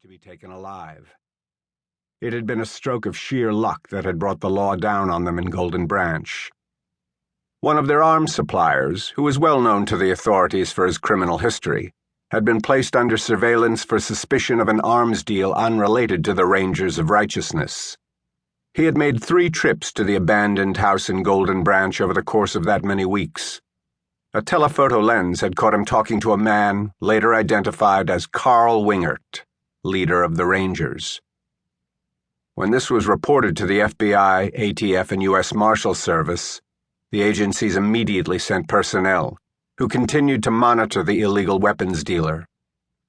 to be taken alive. It had been a stroke of sheer luck that had brought the law down on them in Golden Branch. One of their arms suppliers, who was well known to the authorities for his criminal history, had been placed under surveillance for suspicion of an arms deal unrelated to the Rangers of Righteousness. He had made 3 trips to the abandoned house in Golden Branch over the course of that many weeks. A telephoto lens had caught him talking to a man later identified as Carl Wingert, leader of the Rangers. When this was reported to the FBI, ATF, and U.S. Marshal Service, the agencies immediately sent personnel, who continued to monitor the illegal weapons dealer.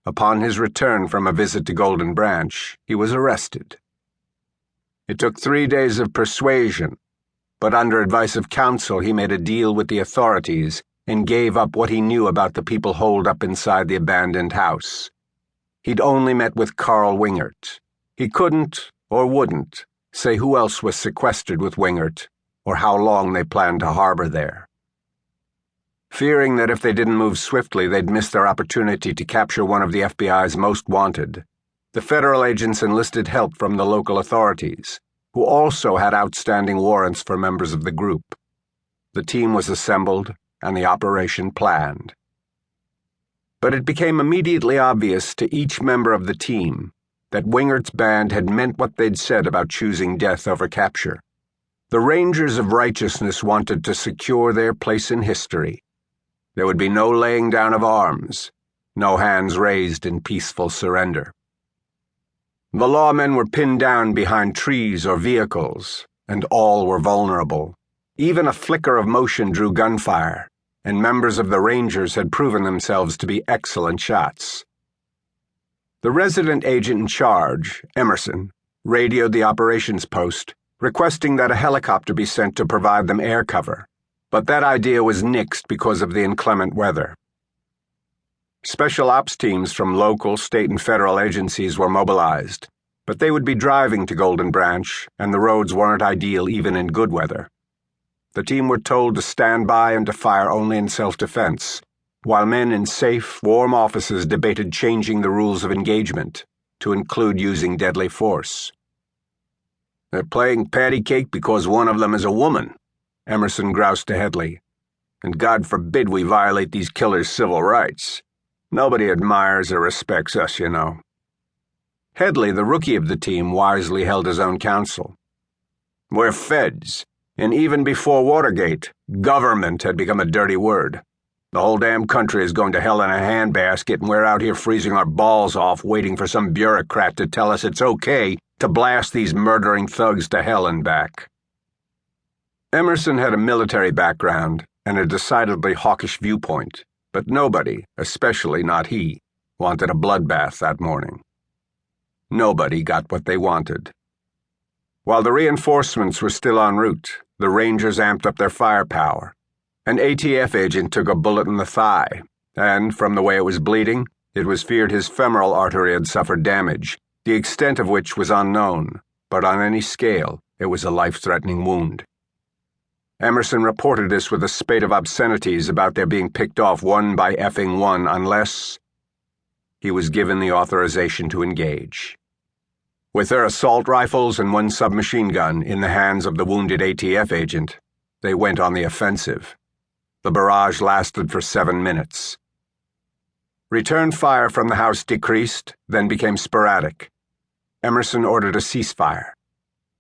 Upon his return from a visit to Golden Branch, he was arrested. It took 3 days of persuasion, but under advice of counsel he made a deal with the authorities and gave up what he knew about the people holed up inside the abandoned house. He'd only met with Carl Wingert. He couldn't, or wouldn't, say who else was sequestered with Wingert, or how long they planned to harbor there. Fearing that if they didn't move swiftly they'd miss their opportunity to capture one of the FBI's most wanted, the federal agents enlisted help from the local authorities, who also had outstanding warrants for members of the group. The team was assembled and the operation planned. But it became immediately obvious to each member of the team that Wingert's band had meant what they'd said about choosing death over capture. The Rangers of Righteousness wanted to secure their place in history. There would be no laying down of arms, no hands raised in peaceful surrender. The lawmen were pinned down behind trees or vehicles, and all were vulnerable. Even a flicker of motion drew gunfire, and members of the Rangers had proven themselves to be excellent shots. The resident agent in charge, Emerson, radioed the operations post, requesting that a helicopter be sent to provide them air cover, but that idea was nixed because of the inclement weather. Special ops teams from local, state, and federal agencies were mobilized, but they would be driving to Golden Branch, and the roads weren't ideal even in good weather. The team were told to stand by and to fire only in self-defense, while men in safe, warm offices debated changing the rules of engagement to include using deadly force. "They're playing patty cake because one of them is a woman," Emerson groused to Headley. "And God forbid we violate these killers' civil rights. Nobody admires or respects us, you know." Headley, the rookie of the team, wisely held his own counsel. "We're feds, and even before Watergate, government had become a dirty word. The whole damn country is going to hell in a handbasket, and we're out here freezing our balls off waiting for some bureaucrat to tell us it's okay to blast these murdering thugs to hell and back." Emerson had a military background and a decidedly hawkish viewpoint, but nobody, especially not he, wanted a bloodbath that morning. Nobody got what they wanted. While the reinforcements were still en route, the Rangers amped up their firepower. An ATF agent took a bullet in the thigh, and, from the way it was bleeding, it was feared his femoral artery had suffered damage, the extent of which was unknown, but on any scale, it was a life-threatening wound. Emerson reported this with a spate of obscenities about their being picked off one by effing one unless he was given the authorization to engage. With their assault rifles and 1 submachine gun in the hands of the wounded ATF agent, they went on the offensive. The barrage lasted for 7 minutes. Return fire from the house decreased, then became sporadic. Emerson ordered a ceasefire.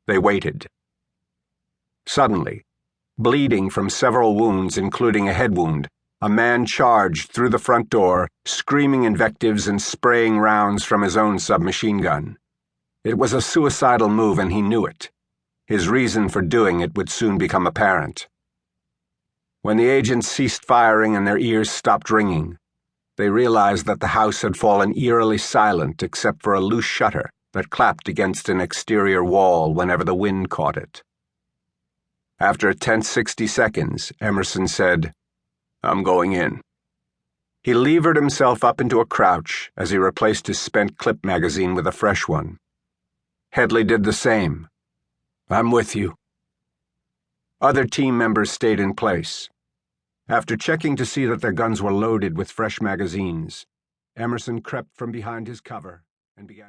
They waited. Suddenly, bleeding from several wounds, including a head wound, a man charged through the front door, screaming invectives and spraying rounds from his own submachine gun. It was a suicidal move, and he knew it. His reason for doing it would soon become apparent. When the agents ceased firing and their ears stopped ringing, they realized that the house had fallen eerily silent except for a loose shutter that clapped against an exterior wall whenever the wind caught it. After a tense 60 seconds, Emerson said, "I'm going in." He levered himself up into a crouch as he replaced his spent clip magazine with a fresh one. Headley did the same. "I'm with you." Other team members stayed in place. After checking to see that their guns were loaded with fresh magazines, Emerson crept from behind his cover and began